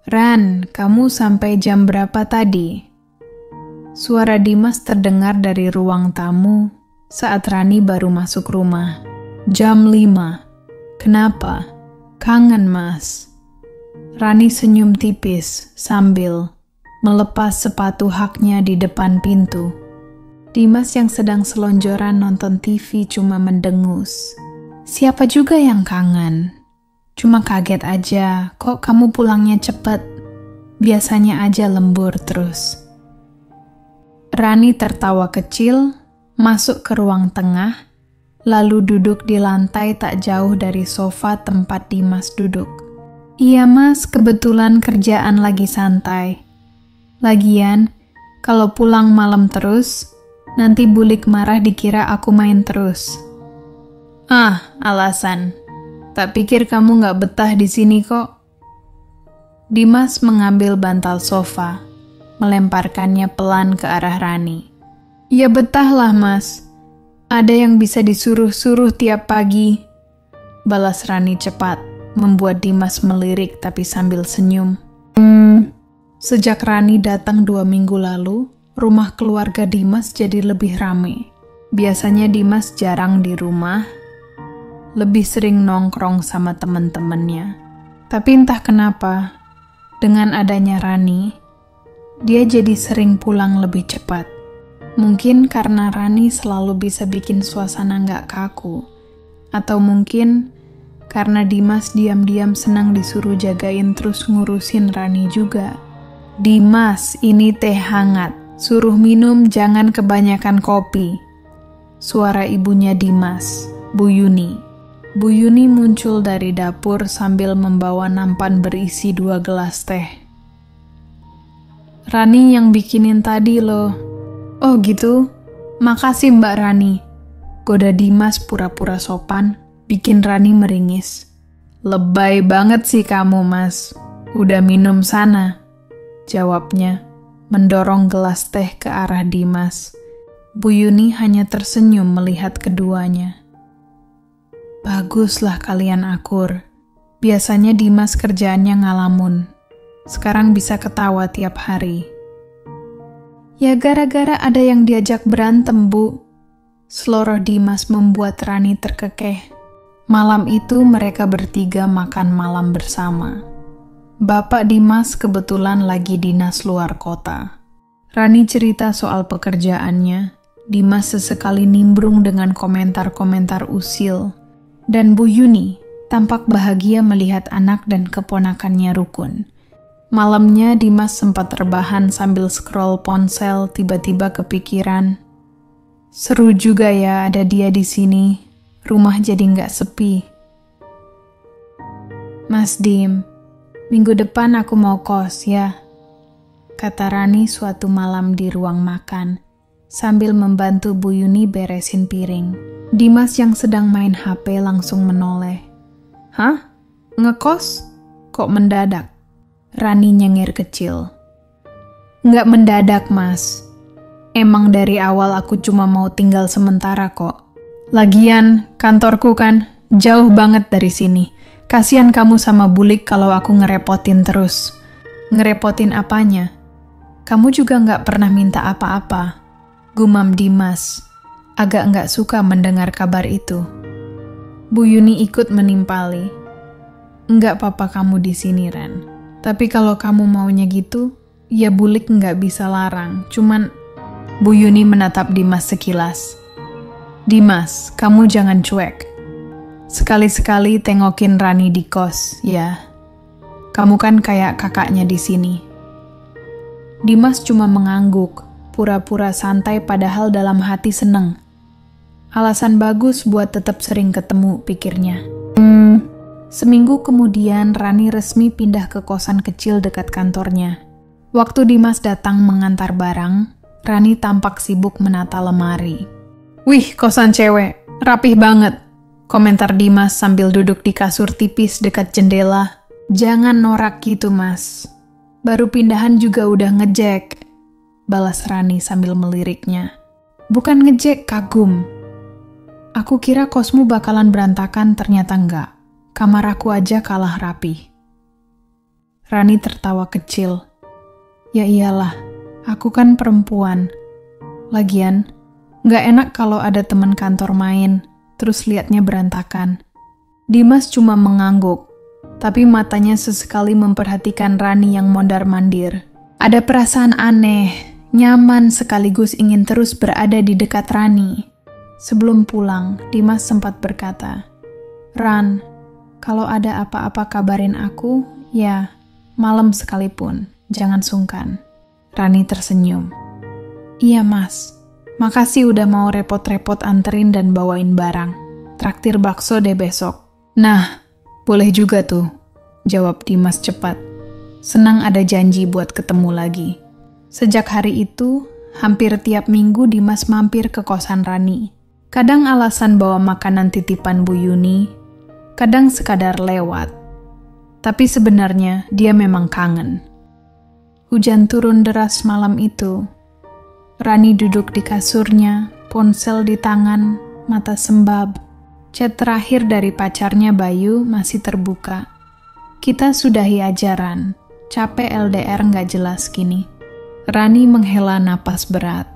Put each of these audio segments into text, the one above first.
Ran, kamu sampai jam berapa tadi? Suara Dimas terdengar dari ruang tamu saat Rani baru masuk rumah. Jam 5. Kenapa? Kangen, Mas. Rani senyum tipis sambil melepas sepatu haknya di depan pintu. Dimas yang sedang selonjoran nonton TV cuma mendengus. Siapa juga yang kangen? Cuma kaget aja, kok kamu pulangnya cepet? Biasanya aja lembur terus. Rani tertawa kecil, masuk ke ruang tengah, lalu duduk di lantai tak jauh dari sofa tempat Dimas duduk. Iya mas, kebetulan kerjaan lagi santai. Lagian, kalau pulang malam terus, nanti Bulik marah dikira aku main terus. Alasan. Tak pikir kamu gak betah di sini kok. Dimas mengambil bantal sofa, melemparkannya pelan ke arah Rani. Ya betahlah mas. Ada yang bisa disuruh-suruh tiap pagi. Balas Rani cepat, membuat Dimas melirik tapi sambil senyum. Sejak Rani datang 2 minggu lalu, rumah keluarga Dimas jadi lebih rame. Biasanya Dimas jarang di rumah, lebih sering nongkrong sama teman-temannya. Tapi entah kenapa, dengan adanya Rani, dia jadi sering pulang lebih cepat. Mungkin karena Rani selalu bisa bikin suasana nggak kaku. Atau mungkin karena Dimas diam-diam senang disuruh jagain terus ngurusin Rani juga. Dimas, ini teh hangat. Suruh minum jangan kebanyakan kopi. Suara ibunya Dimas, Bu Yuni. Bu Yuni muncul dari dapur sambil membawa nampan berisi 2 gelas teh. Rani yang bikinin tadi loh. Oh gitu? Makasih Mbak Rani. Goda Dimas pura-pura sopan, bikin Rani meringis. Lebay banget sih kamu mas. Udah minum sana. Jawabnya, mendorong gelas teh ke arah Dimas. Bu Yuni hanya tersenyum melihat keduanya. Baguslah kalian akur. Biasanya Dimas kerjaannya ngalamun. Sekarang bisa ketawa tiap hari. Ya gara-gara ada yang diajak berantem, Bu. Seloroh Dimas membuat Rani terkekeh. Malam itu mereka bertiga makan malam bersama. Bapak Dimas kebetulan lagi dinas luar kota. Rani cerita soal pekerjaannya. Dimas sesekali nimbrung dengan komentar-komentar usil. Dan Bu Yuni tampak bahagia melihat anak dan keponakannya rukun. Malamnya Dimas sempat rebahan sambil scroll ponsel, tiba-tiba kepikiran. Seru juga ya ada dia di sini. Rumah jadi nggak sepi. Mas Dim, minggu depan aku mau kos ya, kata Rani suatu malam di ruang makan, sambil membantu Bu Yuni beresin piring. Dimas yang sedang main HP langsung menoleh. Hah? Ngekos? Kok mendadak? Rani nyengir kecil. Nggak mendadak, Mas. Emang dari awal aku cuma mau tinggal sementara kok. Lagian, kantorku kan jauh banget dari sini. Kasian kamu sama Bulik kalau aku ngerepotin terus. Ngerepotin apanya? Kamu juga nggak pernah minta apa-apa. Gumam Dimas. Agak nggak suka mendengar kabar itu. Bu Yuni ikut menimpali. Nggak apa-apa kamu di sini, Ren. Tapi kalau kamu maunya gitu, ya Bulik nggak bisa larang. Cuman, Bu Yuni menatap Dimas sekilas. Dimas, kamu jangan cuek. Sekali-sekali tengokin Rani di kos, ya. Kamu kan kayak kakaknya di sini. Dimas cuma mengangguk, pura-pura santai padahal dalam hati seneng. Alasan bagus buat tetap sering ketemu, pikirnya. Seminggu kemudian Rani resmi pindah ke kosan kecil dekat kantornya. Waktu Dimas datang mengantar barang, Rani tampak sibuk menata lemari. Wih, kosan cewek, rapih banget. Komentar Dimas sambil duduk di kasur tipis dekat jendela. Jangan norak gitu, Mas. Baru pindahan juga udah ngejek. Balas Rani sambil meliriknya. Bukan ngejek, kagum. Aku kira kosmu bakalan berantakan, ternyata enggak. Kamar aku aja kalah rapi. Rani tertawa kecil. Ya iyalah, aku kan perempuan. Lagian, gak enak kalau ada teman kantor main, terus liatnya berantakan. Dimas cuma mengangguk, tapi matanya sesekali memperhatikan Rani yang mondar-mandir. Ada perasaan aneh, nyaman sekaligus ingin terus berada di dekat Rani. Sebelum pulang, Dimas sempat berkata, "Ran, kalau ada apa-apa kabarin aku, ya malam sekalipun, jangan sungkan." Rani tersenyum. "Iya mas, makasih udah mau repot-repot anterin dan bawain barang. Traktir bakso deh besok." "Nah, boleh juga tuh," jawab Dimas cepat. Senang ada janji buat ketemu lagi. Sejak hari itu, hampir tiap minggu Dimas mampir ke kosan Rani. Kadang alasan bawa makanan titipan Bu Yuni, kadang sekadar lewat. Tapi sebenarnya dia memang kangen. Hujan turun deras malam itu. Rani duduk di kasurnya, ponsel di tangan, mata sembab. Chat terakhir dari pacarnya Bayu masih terbuka. "Kita sudahi ajaran, capek LDR nggak jelas kini." Rani menghela napas berat.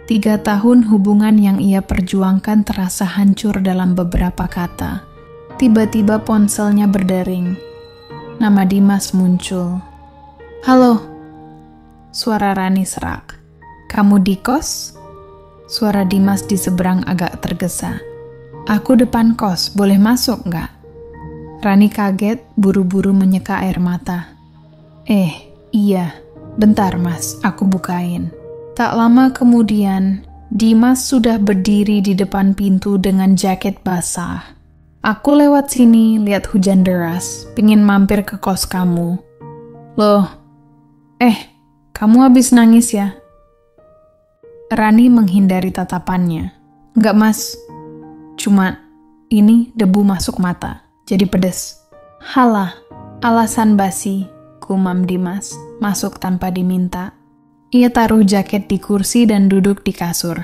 3 tahun hubungan yang ia perjuangkan terasa hancur dalam beberapa kata. Tiba-tiba ponselnya berdering. Nama Dimas muncul. "Halo." Suara Rani serak. "Kamu di kos?" Suara Dimas di seberang agak tergesa. "Aku depan kos, boleh masuk nggak?" Rani kaget, buru-buru menyeka air mata. Iya, bentar mas, aku bukain." Tak lama kemudian, Dimas sudah berdiri di depan pintu dengan jaket basah. "Aku lewat sini, lihat hujan deras, pingin mampir ke kos kamu." "Loh, kamu habis nangis ya?" Rani menghindari tatapannya. "Enggak mas, cuma ini debu masuk mata, jadi pedes." "Halah, alasan basi," gumam Dimas, masuk tanpa diminta. Ia taruh jaket di kursi dan duduk di kasur.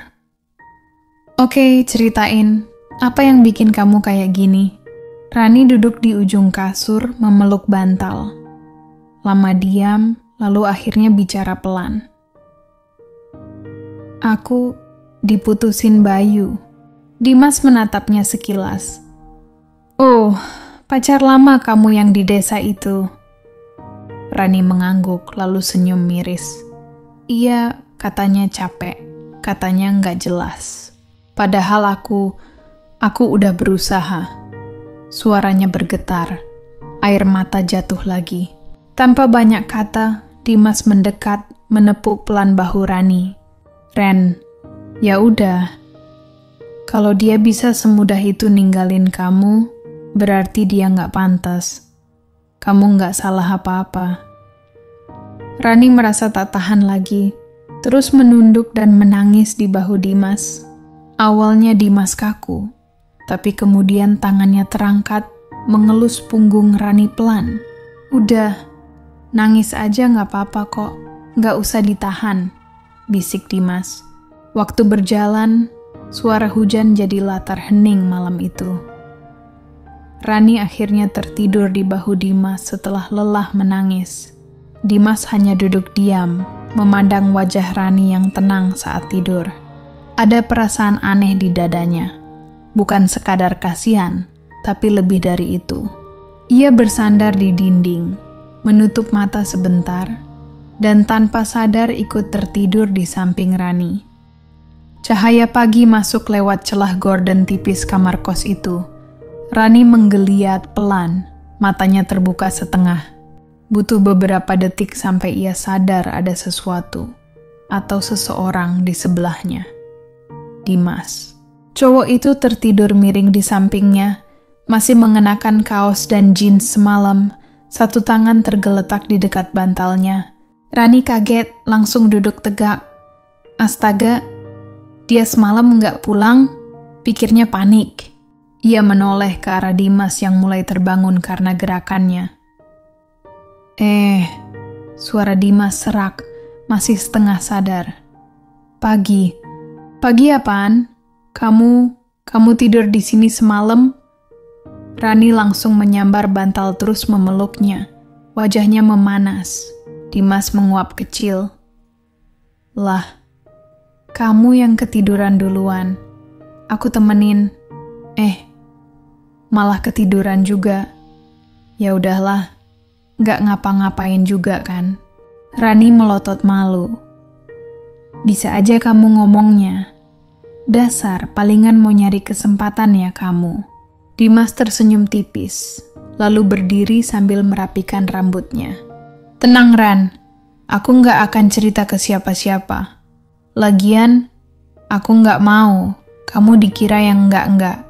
"Oke, ceritain. Apa yang bikin kamu kayak gini?" Rani duduk di ujung kasur memeluk bantal. Lama diam, lalu akhirnya bicara pelan. "Aku diputusin Bayu." Dimas menatapnya sekilas. "Oh, pacar lama kamu yang di desa itu." Rani mengangguk lalu senyum miris. "Iya, katanya capek, katanya nggak jelas. Padahal aku udah berusaha." Suaranya bergetar, air mata jatuh lagi. Tanpa banyak kata, Dimas mendekat, menepuk pelan bahu Rani. "Ren, ya udah. Kalau dia bisa semudah itu ninggalin kamu, berarti dia nggak pantas. Kamu nggak salah apa-apa." Rani merasa tak tahan lagi, terus menunduk dan menangis di bahu Dimas. Awalnya Dimas kaku, tapi kemudian tangannya terangkat, mengelus punggung Rani pelan. "Udah, nangis aja nggak apa-apa kok, nggak usah ditahan," bisik Dimas. Waktu berjalan, suara hujan jadi latar hening malam itu. Rani akhirnya tertidur di bahu Dimas setelah lelah menangis. Dimas hanya duduk diam, memandang wajah Rani yang tenang saat tidur. Ada perasaan aneh di dadanya. Bukan sekadar kasihan, tapi lebih dari itu. Ia bersandar di dinding, menutup mata sebentar, dan tanpa sadar ikut tertidur di samping Rani. Cahaya pagi masuk lewat celah gorden tipis kamar kos itu. Rani menggeliat pelan, matanya terbuka setengah. Butuh beberapa detik sampai ia sadar ada sesuatu atau seseorang di sebelahnya. Dimas. Cowok itu tertidur miring di sampingnya, masih mengenakan kaos dan jeans semalam, satu tangan tergeletak di dekat bantalnya. Rani kaget, langsung duduk tegak. Astaga, dia semalam nggak pulang, pikirnya panik. Ia menoleh ke arah Dimas yang mulai terbangun karena gerakannya. Suara Dimas serak, masih setengah sadar. Pagi apaan? Kamu tidur di sini semalam?" Rani langsung menyambar bantal terus memeluknya. Wajahnya memanas. Dimas menguap kecil. Lah, kamu yang ketiduran duluan. Aku temenin. Malah ketiduran juga. Ya udahlah, gak ngapa-ngapain juga kan. Rani melotot malu. Bisa aja kamu ngomongnya. Dasar, palingan mau nyari kesempatan ya kamu. Dimas tersenyum tipis, lalu berdiri sambil merapikan rambutnya. Tenang Ran, aku gak akan cerita ke siapa-siapa. Lagian, aku gak mau kamu dikira yang enggak-enggak.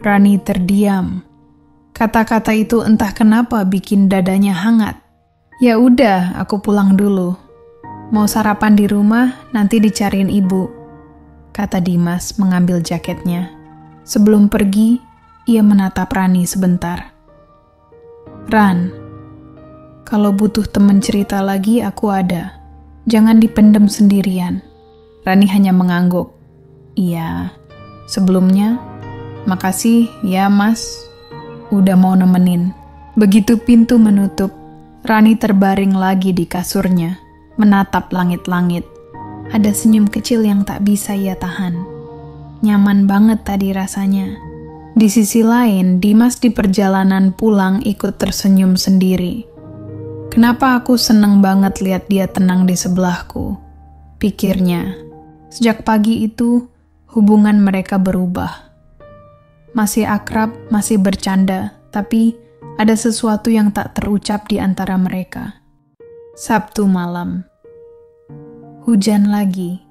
Rani terdiam. Kata-kata itu entah kenapa bikin dadanya hangat. Ya udah, aku pulang dulu. Mau sarapan di rumah, nanti dicariin ibu, kata Dimas mengambil jaketnya. Sebelum pergi, ia menatap Rani sebentar. Ran, kalau butuh temen cerita lagi, aku ada. Jangan dipendem sendirian. Rani hanya mengangguk. Iya, sebelumnya, makasih ya mas, udah mau nemenin. Begitu pintu menutup, Rani terbaring lagi di kasurnya, menatap langit-langit. Ada senyum kecil yang tak bisa ia tahan. Nyaman banget tadi rasanya. Di sisi lain, Dimas di perjalanan pulang ikut tersenyum sendiri. Kenapa aku seneng banget lihat dia tenang di sebelahku? Pikirnya. Sejak pagi itu, hubungan mereka berubah. Masih akrab, masih bercanda, tapi ada sesuatu yang tak terucap di antara mereka. Sabtu malam. Hujan lagi.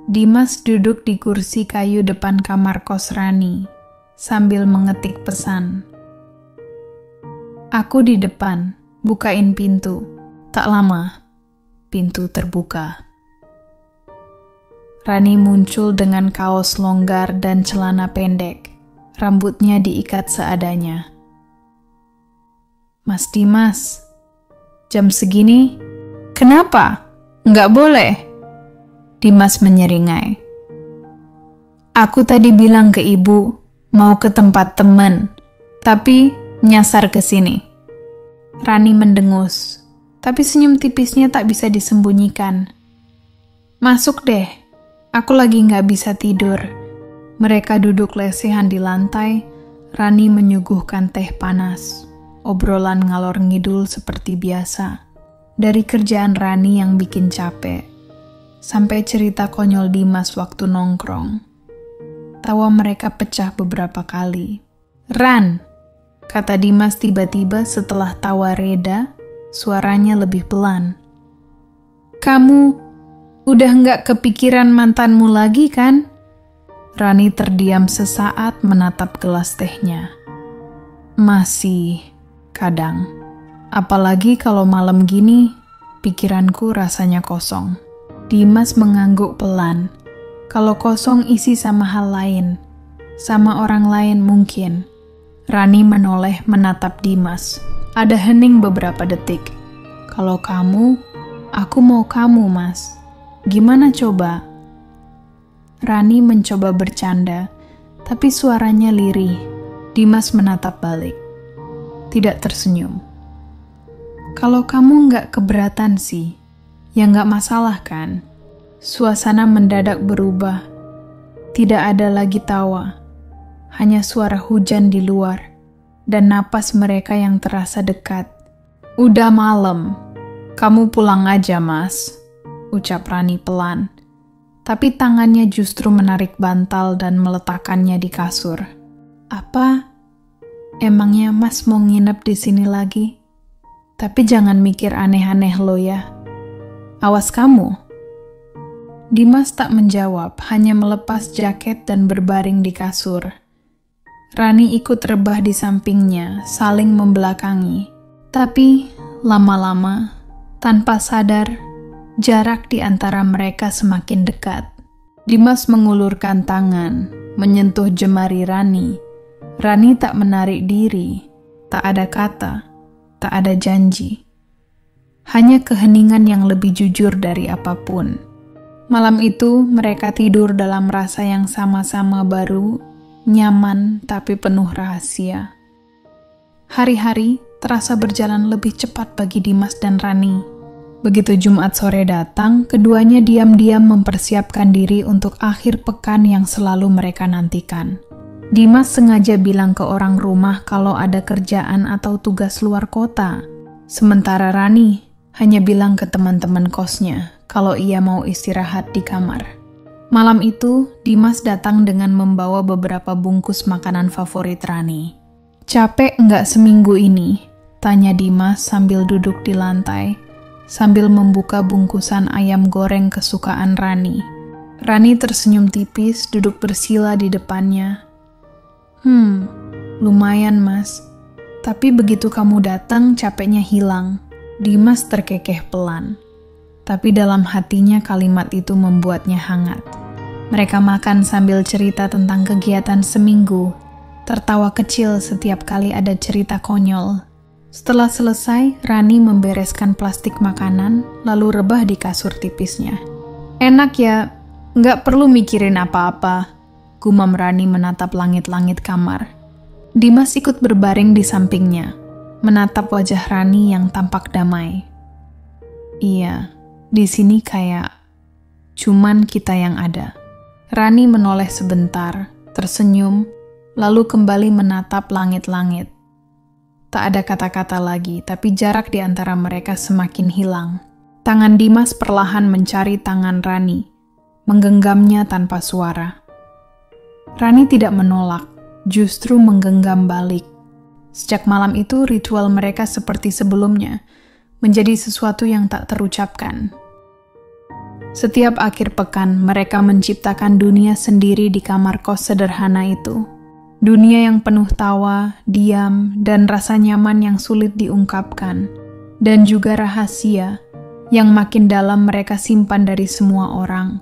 Dimas duduk di kursi kayu depan kamar kos Rani, sambil mengetik pesan. Aku di depan, bukain pintu. Tak lama, pintu terbuka. Rani muncul dengan kaos longgar dan celana pendek. Rambutnya diikat seadanya. Mas Dimas, jam segini? Kenapa? Nggak boleh. Dimas menyeringai. Aku tadi bilang ke ibu, mau ke tempat temen, tapi nyasar ke sini. Rani mendengus, tapi senyum tipisnya tak bisa disembunyikan. Masuk deh, aku lagi nggak bisa tidur. Mereka duduk lesehan di lantai, Rani menyuguhkan teh panas. Obrolan ngalor ngidul seperti biasa. Dari kerjaan Rani yang bikin capek, sampai cerita konyol Dimas waktu nongkrong. Tawa mereka pecah beberapa kali. Ran, kata Dimas tiba-tiba setelah tawa reda, suaranya lebih pelan. Kamu udah nggak kepikiran mantanmu lagi kan? Rani terdiam sesaat menatap gelas tehnya. Masih, kadang. Apalagi kalau malam gini, pikiranku rasanya kosong. Dimas mengangguk pelan. Kalau kosong isi sama hal lain, sama orang lain mungkin. Rani menoleh menatap Dimas. Ada hening beberapa detik. Kalau kamu, aku mau kamu, Mas. Gimana coba? Rani mencoba bercanda, tapi suaranya lirih. Dimas menatap balik. Tidak tersenyum. Kalau kamu nggak keberatan sih, ya nggak masalah kan? Suasana mendadak berubah. Tidak ada lagi tawa. Hanya suara hujan di luar dan napas mereka yang terasa dekat. Udah malam. Kamu pulang aja, Mas, ucap Rani pelan. Tapi tangannya justru menarik bantal dan meletakkannya di kasur. Apa? Emangnya Mas mau nginep di sini lagi? Tapi jangan mikir aneh-aneh lo ya. Awas kamu. Dimas tak menjawab, hanya melepas jaket dan berbaring di kasur. Rani ikut rebah di sampingnya, saling membelakangi. Tapi lama-lama, tanpa sadar, jarak di antara mereka semakin dekat. Dimas mengulurkan tangan, menyentuh jemari Rani. Rani tak menarik diri, tak ada kata, tak ada janji. Hanya keheningan yang lebih jujur dari apapun. Malam itu mereka tidur dalam rasa yang sama-sama baru, nyaman tapi penuh rahasia. Hari-hari terasa berjalan lebih cepat bagi Dimas dan Rani. Begitu Jumat sore datang, keduanya diam-diam mempersiapkan diri untuk akhir pekan yang selalu mereka nantikan. Dimas sengaja bilang ke orang rumah kalau ada kerjaan atau tugas luar kota. Sementara Rani hanya bilang ke teman-teman kosnya kalau ia mau istirahat di kamar. Malam itu, Dimas datang dengan membawa beberapa bungkus makanan favorit Rani. "Capek nggak seminggu ini?" tanya Dimas sambil duduk di lantai, sambil membuka bungkusan ayam goreng kesukaan Rani. Rani tersenyum tipis, duduk bersila di depannya. Lumayan mas. Tapi begitu kamu datang, capeknya hilang." Dimas terkekeh pelan. Tapi dalam hatinya kalimat itu membuatnya hangat. Mereka makan sambil cerita tentang kegiatan seminggu, tertawa kecil setiap kali ada cerita konyol. Setelah selesai, Rani membereskan plastik makanan, lalu rebah di kasur tipisnya. "Enak ya, nggak perlu mikirin apa-apa," gumam Rani menatap langit-langit kamar. Dimas ikut berbaring di sampingnya, menatap wajah Rani yang tampak damai. "Iya, di sini kayak cuman kita yang ada." Rani menoleh sebentar, tersenyum, lalu kembali menatap langit-langit. Tak ada kata-kata lagi, tapi jarak di antara mereka semakin hilang. Tangan Dimas perlahan mencari tangan Rani, menggenggamnya tanpa suara. Rani tidak menolak, justru menggenggam balik. Sejak malam itu, ritual mereka seperti sebelumnya, menjadi sesuatu yang tak terucapkan. Setiap akhir pekan, mereka menciptakan dunia sendiri di kamar kos sederhana itu. Dunia yang penuh tawa, diam, dan rasa nyaman yang sulit diungkapkan. Dan juga rahasia yang makin dalam mereka simpan dari semua orang.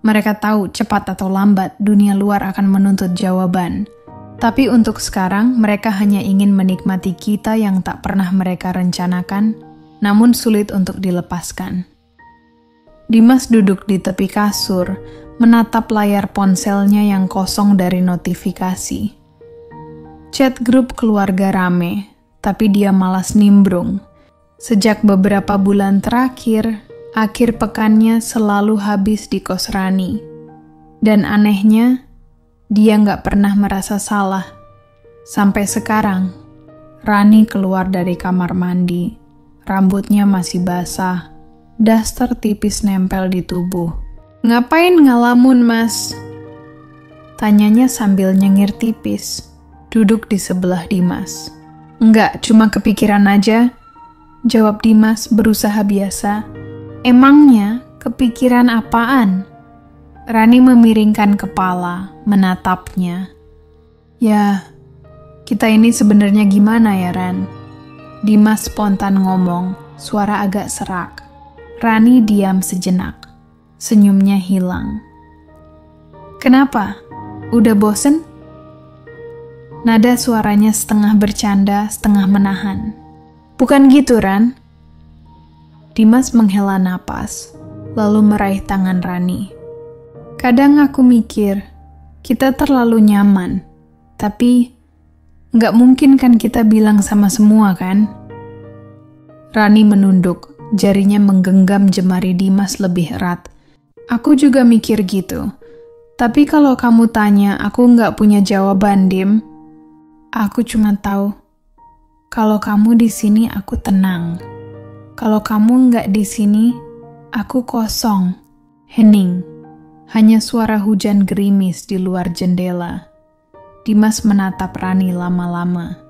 Mereka tahu cepat atau lambat dunia luar akan menuntut jawaban. Tapi untuk sekarang, mereka hanya ingin menikmati kita yang tak pernah mereka rencanakan, namun sulit untuk dilepaskan. Dimas duduk di tepi kasur, menatap layar ponselnya yang kosong dari notifikasi. Chat grup keluarga rame, tapi dia malas nimbrung. Sejak beberapa bulan terakhir, akhir pekannya selalu habis di kos Rani. Dan anehnya, dia nggak pernah merasa salah. Sampai sekarang, Rani keluar dari kamar mandi. Rambutnya masih basah. Daster tipis nempel di tubuh. "Ngapain ngelamun, Mas?" tanyanya sambil nyengir tipis. Duduk di sebelah Dimas. "Enggak, cuma kepikiran aja," jawab Dimas berusaha biasa. "Emangnya kepikiran apaan?" Rani memiringkan kepala, menatapnya. "Ya, kita ini sebenarnya gimana ya, Ran?" Dimas spontan ngomong, suara agak serak. Rani diam sejenak. Senyumnya hilang. "Kenapa? Udah bosen?" Nada suaranya setengah bercanda, setengah menahan. "Bukan gitu, Ran." Dimas menghela napas, lalu meraih tangan Rani. "Kadang aku mikir, kita terlalu nyaman, tapi nggak mungkin kan kita bilang sama semua kan?" Rani menunduk, jarinya menggenggam jemari Dimas lebih erat. "Aku juga mikir gitu, tapi kalau kamu tanya, aku nggak punya jawaban, Dim. Aku cuma tahu, kalau kamu di sini aku tenang. Kalau kamu nggak di sini, aku kosong, hening." Hanya suara hujan gerimis di luar jendela. Dimas menatap Rani lama-lama.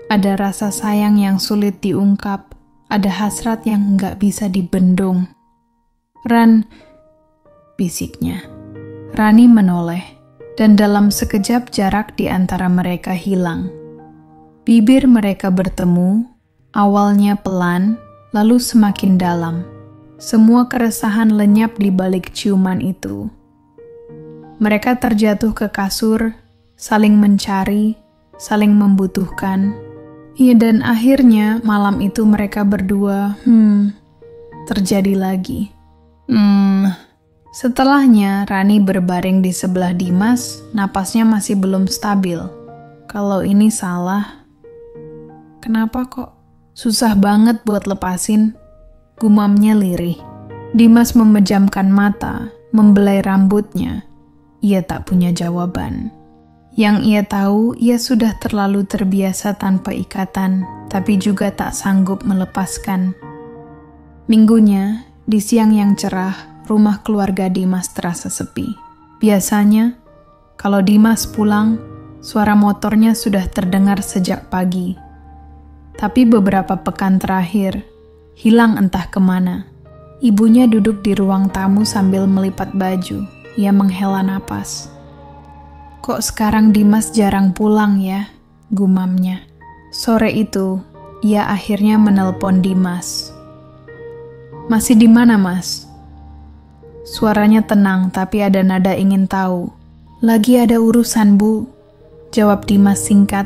Ada rasa sayang yang sulit diungkap, ada hasrat yang nggak bisa dibendung. "Ran," bisiknya. Rani menoleh, dan dalam sekejap jarak di antara mereka hilang. Bibir mereka bertemu, awalnya pelan, lalu semakin dalam. Semua keresahan lenyap di balik ciuman itu. Mereka terjatuh ke kasur, saling mencari, saling membutuhkan. Ya, dan akhirnya malam itu mereka berdua, terjadi lagi. Setelahnya, Rani berbaring di sebelah Dimas, napasnya masih belum stabil. Kalau ini salah, kenapa kok Susah banget buat lepasin, gumamnya lirih. Dimas memejamkan mata, membelai rambutnya. Ia tak punya jawaban. Yang ia tahu, ia sudah terlalu terbiasa tanpa ikatan, tapi juga tak sanggup melepaskan. Minggunya, di siang yang cerah, rumah keluarga Dimas terasa sepi. Biasanya, kalau Dimas pulang, suara motornya sudah terdengar sejak pagi. Tapi beberapa pekan terakhir, hilang entah kemana. Ibunya duduk di ruang tamu sambil melipat baju. Ia menghela napas. Kok sekarang Dimas jarang pulang ya? Gumamnya. Sore itu, ia akhirnya menelpon Dimas. Masih di mana, Mas? Suaranya tenang, tapi ada nada ingin tahu. Lagi ada urusan, Bu. Jawab Dimas singkat.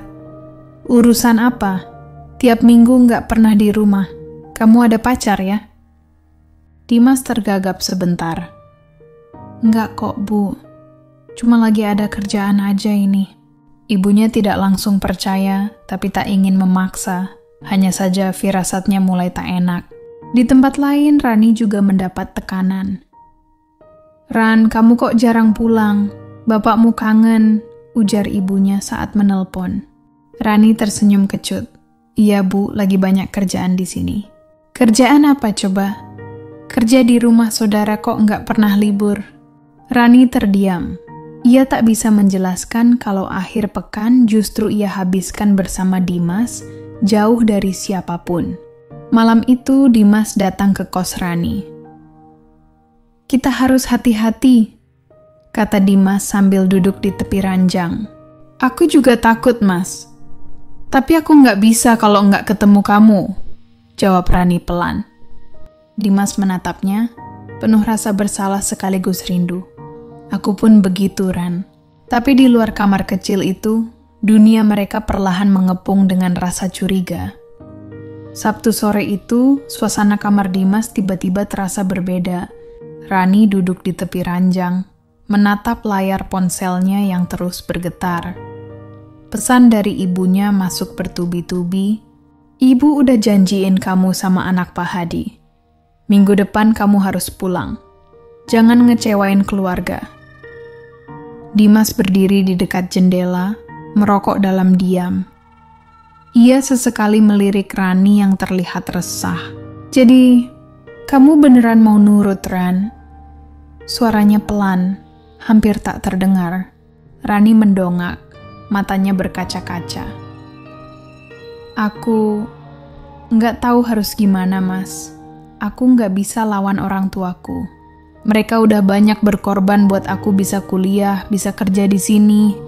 Urusan apa? Tiap minggu nggak pernah di rumah. Kamu ada pacar ya? Dimas tergagap sebentar. Nggak kok, Bu. Cuma lagi ada kerjaan aja ini. Ibunya tidak langsung percaya, tapi tak ingin memaksa. Hanya saja firasatnya mulai tak enak. Di tempat lain, Rani juga mendapat tekanan. Ran, kamu kok jarang pulang? Bapakmu kangen, ujar ibunya saat menelpon. Rani tersenyum kecut. Iya, Bu, lagi banyak kerjaan di sini. Kerjaan apa coba? Kerja di rumah saudara kok nggak pernah libur. Rani terdiam. Ia tak bisa menjelaskan kalau akhir pekan justru ia habiskan bersama Dimas, jauh dari siapapun. Malam itu Dimas datang ke kos Rani. Kita harus hati-hati, kata Dimas sambil duduk di tepi ranjang. Aku juga takut, Mas. Tapi aku nggak bisa kalau nggak ketemu kamu, jawab Rani pelan. Dimas menatapnya, penuh rasa bersalah sekaligus rindu. Aku pun begitu, Ran. Tapi di luar kamar kecil itu, dunia mereka perlahan mengepung dengan rasa curiga. Sabtu sore itu, suasana kamar Dimas tiba-tiba terasa berbeda. Rani duduk di tepi ranjang, menatap layar ponselnya yang terus bergetar. Pesan dari ibunya masuk bertubi-tubi. Ibu udah janjiin kamu sama anak Pak Hadi. Minggu depan kamu harus pulang. Jangan ngecewain keluarga. Dimas berdiri di dekat jendela, merokok dalam diam. Ia sesekali melirik Rani yang terlihat resah. Jadi, kamu beneran mau nurut, Ran? Suaranya pelan, hampir tak terdengar. Rani mendongak, matanya berkaca-kaca. Aku nggak tahu harus gimana, Mas. Aku nggak bisa lawan orang tuaku. Mereka udah banyak berkorban buat aku bisa kuliah, bisa kerja di sini.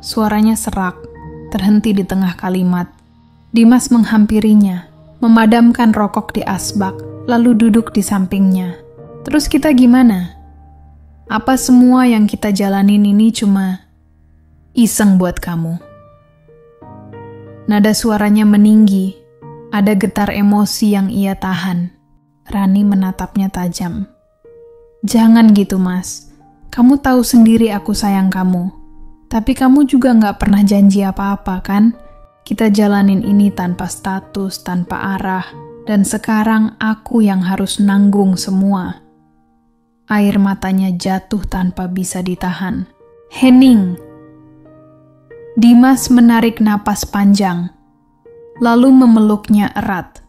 Suaranya serak, terhenti di tengah kalimat. Dimas menghampirinya, memadamkan rokok di asbak, lalu duduk di sampingnya. Terus kita gimana? Apa semua yang kita jalanin ini cuma iseng buat kamu? Nada suaranya meninggi, ada getar emosi yang ia tahan. Rani menatapnya tajam. Jangan gitu, Mas. Kamu tahu sendiri aku sayang kamu. Tapi kamu juga nggak pernah janji apa-apa, kan? Kita jalanin ini tanpa status, tanpa arah. Dan sekarang aku yang harus nanggung semua. Air matanya jatuh tanpa bisa ditahan. Hening. Dimas menarik napas panjang, lalu memeluknya erat.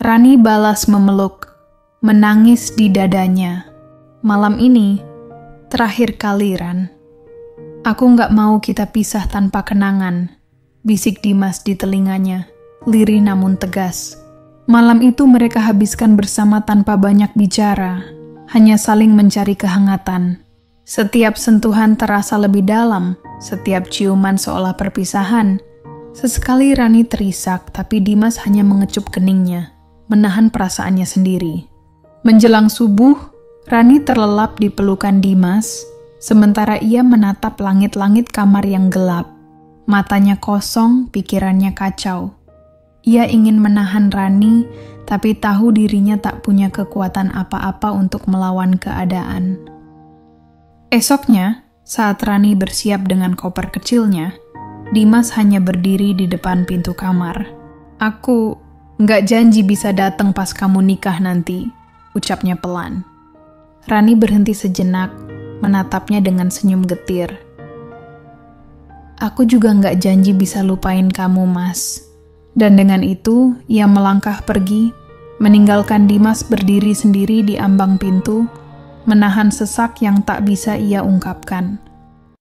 Rani balas memeluk, menangis di dadanya. Malam ini, terakhir kali, Ran. Aku nggak mau kita pisah tanpa kenangan, bisik Dimas di telinganya, lirih namun tegas. Malam itu mereka habiskan bersama tanpa banyak bicara, hanya saling mencari kehangatan. Setiap sentuhan terasa lebih dalam, setiap ciuman seolah perpisahan. Sesekali Rani terisak, tapi Dimas hanya mengecup keningnya, menahan perasaannya sendiri. Menjelang subuh, Rani terlelap di pelukan Dimas, sementara ia menatap langit-langit kamar yang gelap. Matanya kosong, pikirannya kacau. Ia ingin menahan Rani, tapi tahu dirinya tak punya kekuatan apa-apa untuk melawan keadaan. Esoknya, saat Rani bersiap dengan koper kecilnya, Dimas hanya berdiri di depan pintu kamar. Aku nggak janji bisa datang pas kamu nikah nanti, ucapnya pelan. Rani berhenti sejenak, menatapnya dengan senyum getir. Aku juga nggak janji bisa lupain kamu, Mas. Dan dengan itu, ia melangkah pergi, meninggalkan Dimas berdiri sendiri di ambang pintu, menahan sesak yang tak bisa ia ungkapkan.